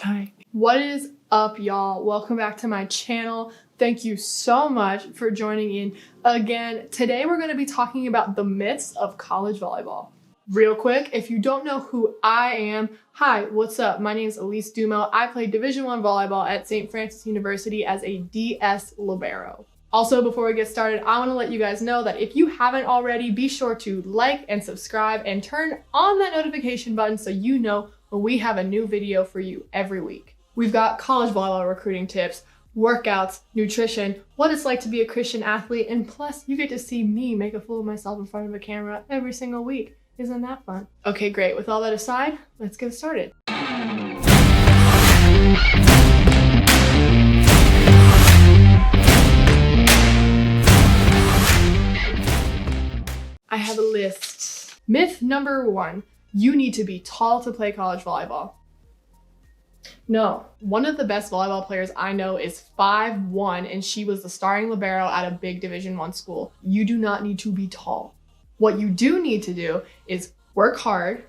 Hi. What is up, y'all? Welcome back to my channel. Thank you so much for joining in again. Today we're going to be talking about the myths of college volleyball. Real quick, if you don't know who I am, hi, what's up? My name is Elise Dumo. I play Division I volleyball at St. Francis University as a DS Libero. Also, before we get started, I want to let you guys know that if you haven't already, be sure to like and subscribe and turn on that notification button so you know when we have a new video for you every week. We've got college volleyball recruiting tips, workouts, nutrition, what it's like to be a Christian athlete, and plus you get to see me make a fool of myself in front of a camera every single week. Isn't that fun? Okay, great. With all that aside, let's get started. I have a list. Myth number 1. You need to be tall to play college volleyball. No, one of the best volleyball players I know is 5'1", and she was the starting libero at a big Division I school. You do not need to be tall. What you do need to do is work hard,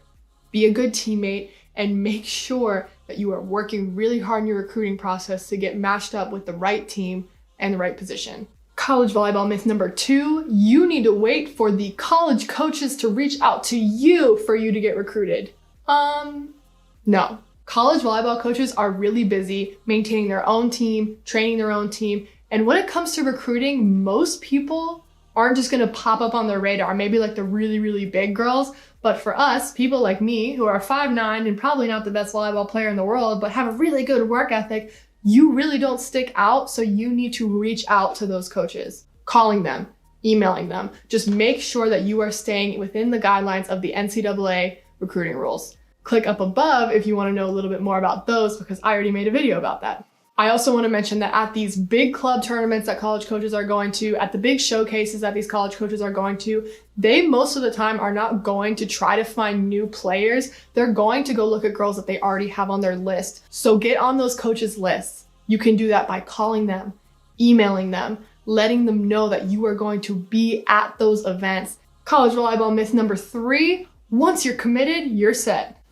be a good teammate, and make sure that you are working really hard in your recruiting process to get matched up with the right team and the right position. College volleyball myth number 2, you need to wait for the college coaches to reach out to you for you to get recruited. No. College volleyball coaches are really busy maintaining their own team, training their own team, and when it comes to recruiting, most people aren't just gonna pop up on their radar, maybe like the really, really big girls, but for us, people like me who are 5'9" and probably not the best volleyball player in the world, but have a really good work ethic, you really don't stick out, so you need to reach out to those coaches, calling them, emailing them. Just make sure that you are staying within the guidelines of the NCAA recruiting rules. Click up above if you want to know a little bit more about those because I already made a video about that. I also want to mention that at these big club tournaments that college coaches are going to, at the big showcases that these college coaches are going to, they most of the time are not going to try to find new players. They're going to go look at girls that they already have on their list. So get on those coaches' lists. You can do that by calling them, emailing them, letting them know that you are going to be at those events. College volleyball myth number 3, once you're committed, you're set.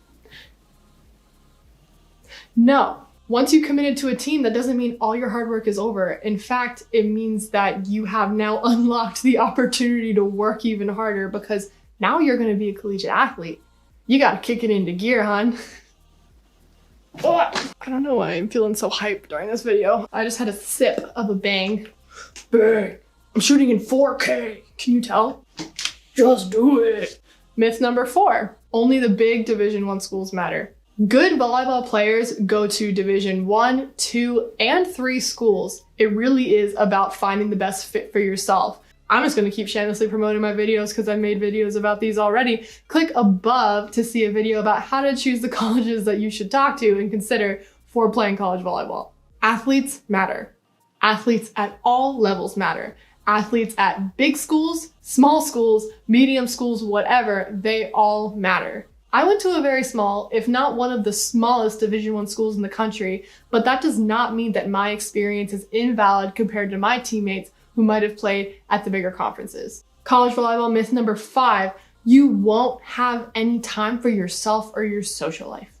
No. Once you committed to a team, that doesn't mean all your hard work is over. In fact, it means that you have now unlocked the opportunity to work even harder because now you're going to be a collegiate athlete. You got to kick it into gear, hon. Oh, I don't know why I'm feeling so hyped during this video. I just had a sip of a bang. Bang. I'm shooting in 4K. Can you tell? Just do it. Myth number 4. Only the big Division I schools matter. Good volleyball players go to Division I, II, and III schools. It really is about finding the best fit for yourself. I'm just going to keep shamelessly promoting my videos because I've made videos about these already. Click above to see a video about how to choose the colleges that you should talk to and consider for playing college volleyball. Athletes matter. Athletes at all levels matter. Athletes at big schools, small schools, medium schools, whatever, they all matter. I went to a very small, if not one of the smallest Division I schools in the country, but that does not mean that my experience is invalid compared to my teammates who might have played at the bigger conferences. College volleyball myth number 5, you won't have any time for yourself or your social life.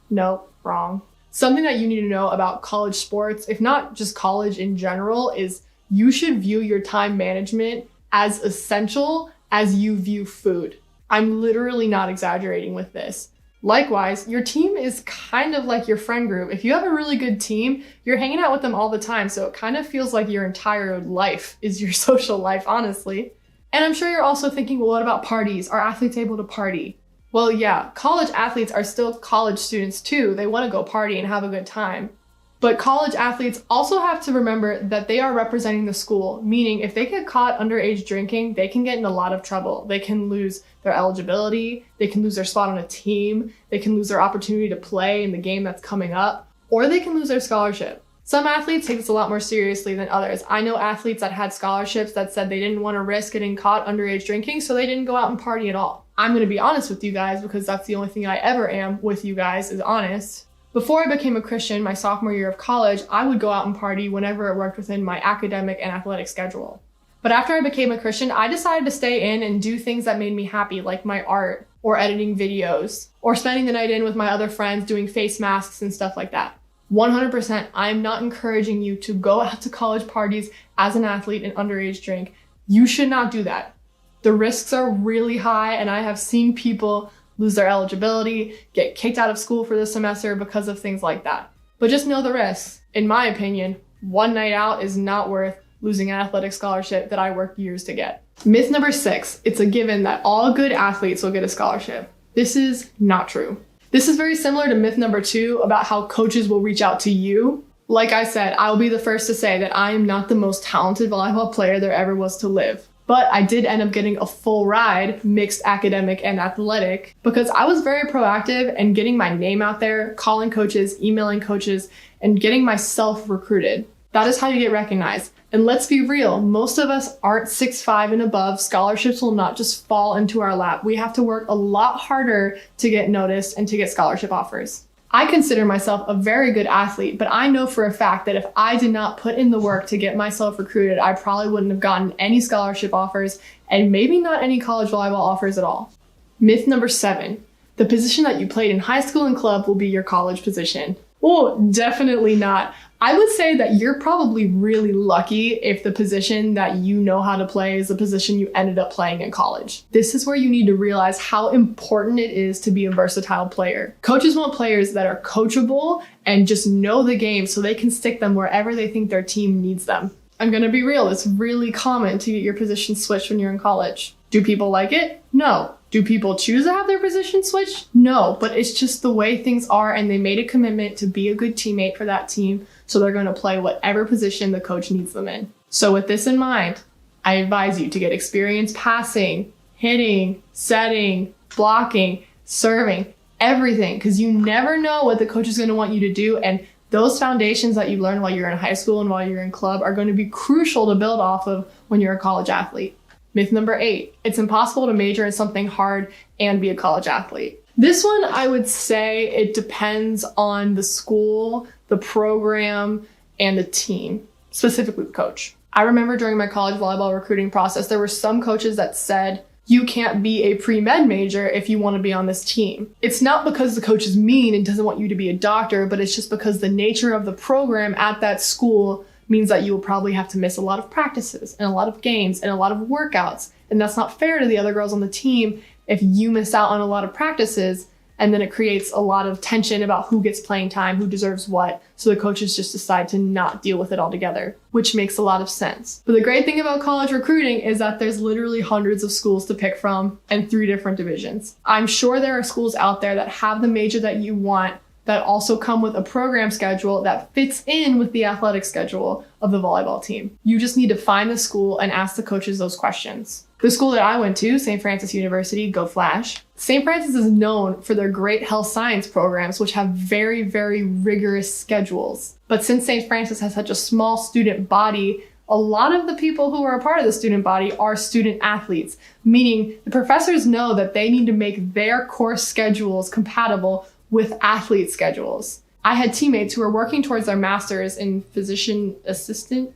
Nope, wrong. Something that you need to know about college sports, if not just college in general, is you should view your time management as essential as you view food. I'm literally not exaggerating with this. Likewise, your team is kind of like your friend group. If you have a really good team, you're hanging out with them all the time, so it kind of feels like your entire life is your social life, honestly. And I'm sure you're also thinking, well, what about parties? Are athletes able to party? Well, yeah, college athletes are still college students too. They want to go party and have a good time. But college athletes also have to remember that they are representing the school, meaning if they get caught underage drinking, they can get in a lot of trouble. They can lose their eligibility, they can lose their spot on a team, they can lose their opportunity to play in the game that's coming up, or they can lose their scholarship. Some athletes take this a lot more seriously than others. I know athletes that had scholarships that said they didn't want to risk getting caught underage drinking, so they didn't go out and party at all. I'm going to be honest with you guys because that's the only thing I ever am with you guys is honest. Before I became a Christian, my sophomore year of college, I would go out and party whenever it worked within my academic and athletic schedule. But after I became a Christian, I decided to stay in and do things that made me happy, like my art, or editing videos or spending the night in with my other friends doing face masks and stuff like that. 100%, I'm not encouraging you to go out to college parties as an athlete and underage drink. You should not do that. The risks are really high, and I have seen people lose their eligibility, get kicked out of school for the semester because of things like that. But just know the risks. In my opinion, one night out is not worth losing an athletic scholarship that I worked years to get. Myth number 6, it's a given that all good athletes will get a scholarship. This is not true. This is very similar to myth number 2 about how coaches will reach out to you. Like I said, I'll be the first to say that I am not the most talented volleyball player there ever was to live. But I did end up getting a full ride, mixed academic and athletic, because I was very proactive and getting my name out there, calling coaches, emailing coaches, and getting myself recruited. That is how you get recognized. And let's be real, most of us aren't 6'5" and above. Scholarships will not just fall into our lap. We have to work a lot harder to get noticed and to get scholarship offers. I consider myself a very good athlete, but I know for a fact that if I did not put in the work to get myself recruited, I probably wouldn't have gotten any scholarship offers and maybe not any college volleyball offers at all. Myth number 7, the position that you played in high school and club will be your college position. Oh, definitely not. I would say that you're probably really lucky if the position that you know how to play is the position you ended up playing in college. This is where you need to realize how important it is to be a versatile player. Coaches want players that are coachable and just know the game so they can stick them wherever they think their team needs them. I'm gonna be real, it's really common to get your position switched when you're in college. Do people like it? No. Do people choose to have their position switched? No, but it's just the way things are, and they made a commitment to be a good teammate for that team, so they're going to play whatever position the coach needs them in. So with this in mind, I advise you to get experience passing, hitting, setting, blocking, serving, everything, because you never know what the coach is going to want you to do, and those foundations that you learn while you're in high school and while you're in club are going to be crucial to build off of when you're a college athlete. Myth number 8, it's impossible to major in something hard and be a college athlete. This one, I would say it depends on the school, the program, and the team, specifically the coach. I remember during my college volleyball recruiting process, there were some coaches that said, you can't be a pre-med major if you want to be on this team. It's not because the coach is mean and doesn't want you to be a doctor, but it's just because the nature of the program at that school means that you will probably have to miss a lot of practices and a lot of games and a lot of workouts. And that's not fair to the other girls on the team if you miss out on a lot of practices, and then it creates a lot of tension about who gets playing time, who deserves what. So the coaches just decide to not deal with it altogether, which makes a lot of sense. But the great thing about college recruiting is that there's literally hundreds of schools to pick from and 3 different divisions. I'm sure there are schools out there that have the major that you want that also come with a program schedule that fits in with the athletic schedule of the volleyball team. You just need to find the school and ask the coaches those questions. The school that I went to, St. Francis University, go Flash. St. Francis is known for their great health science programs, which have very, very rigorous schedules. But since St. Francis has such a small student body, a lot of the people who are a part of the student body are student athletes, meaning the professors know that they need to make their course schedules compatible with athlete schedules. I had teammates who were working towards their masters in physician assistance,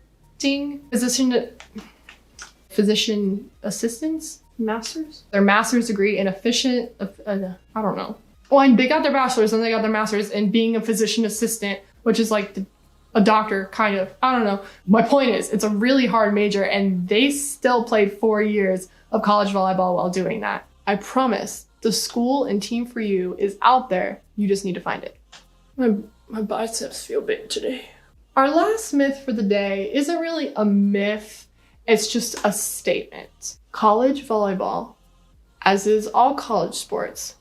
masters? Their master's degree in I don't know. Oh, they got their bachelor's and they got their master's in being a physician assistant, which is like a doctor, kind of. I don't know. My point is, it's a really hard major, and they still played 4 years of college volleyball while doing that. I promise, the school and team for you is out there. You just need to find it. My biceps feel big today. Our last myth for the day isn't really a myth. It's just a statement. College volleyball, as is all college sports,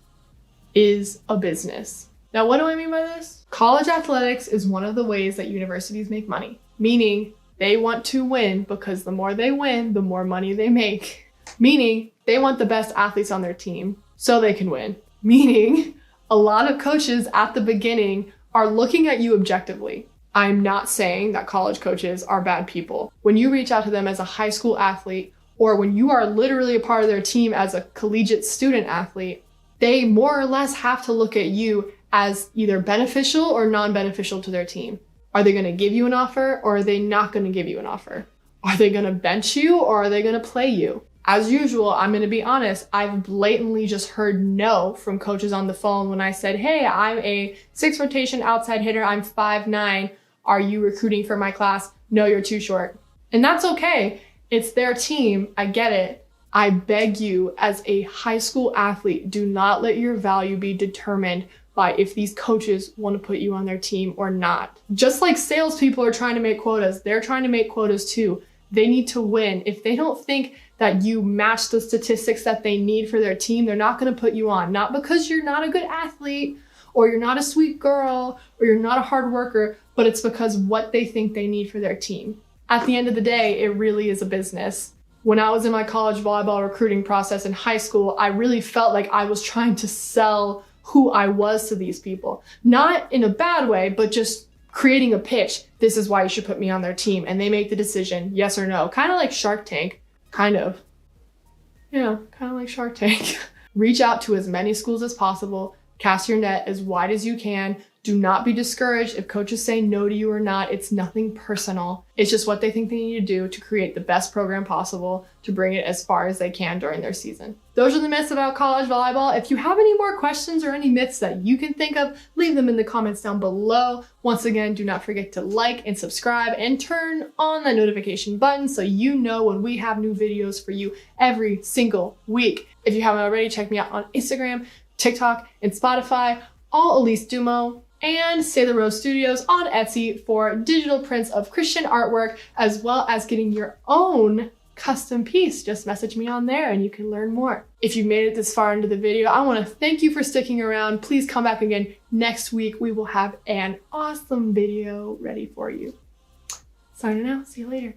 is a business. Now, what do I mean by this? College athletics is one of the ways that universities make money, meaning they want to win because the more they win, the more money they make. Meaning they want the best athletes on their team so they can win. Meaning a lot of coaches at the beginning are looking at you objectively. I'm not saying that college coaches are bad people. When you reach out to them as a high school athlete, or when you are literally a part of their team as a collegiate student athlete, they more or less have to look at you as either beneficial or non-beneficial to their team. Are they going to give you an offer, or are they not going to give you an offer? Are they going to bench you, or are they going to play you? As usual, I'm going to be honest, I've blatantly just heard no from coaches on the phone when I said, hey, I'm a 6 rotation outside hitter. I'm 5'9". Are you recruiting for my class? No, you're too short. And that's okay. It's their team. I get it. I beg you, as a high school athlete, do not let your value be determined by if these coaches want to put you on their team or not. Just like salespeople are trying to make quotas, they're trying to make quotas too. They need to win. If they don't think that you match the statistics that they need for their team, they're not going to put you on. Not because you're not a good athlete or you're not a sweet girl or you're not a hard worker, but it's because what they think they need for their team. At the end of the day, it really is a business. When I was in my college volleyball recruiting process in high school, I really felt like I was trying to sell who I was to these people. Not in a bad way, but just creating a pitch. This is why you should put me on their team. And they make the decision, yes or no. Kind of like Shark Tank. Kind of. Yeah, kind of like Shark Tank. Reach out to as many schools as possible. Cast your net as wide as you can. Do not be discouraged if coaches say no to you or not. It's nothing personal. It's just what they think they need to do to create the best program possible to bring it as far as they can during their season. Those are the myths about college volleyball. If you have any more questions or any myths that you can think of, leave them in the comments down below. Once again, do not forget to like and subscribe and turn on the notification button so you know when we have new videos for you every single week. If you haven't already, check me out on Instagram, TikTok, and Spotify, all Elise Dumo, and Say the Rose Studios on Etsy for digital prints of Christian artwork, as well as getting your own custom piece. Just message me on there and you can learn more. If you've made it this far into the video, I want to thank you for sticking around. Please come back again next week. We will have an awesome video ready for you. Signing out. See you later.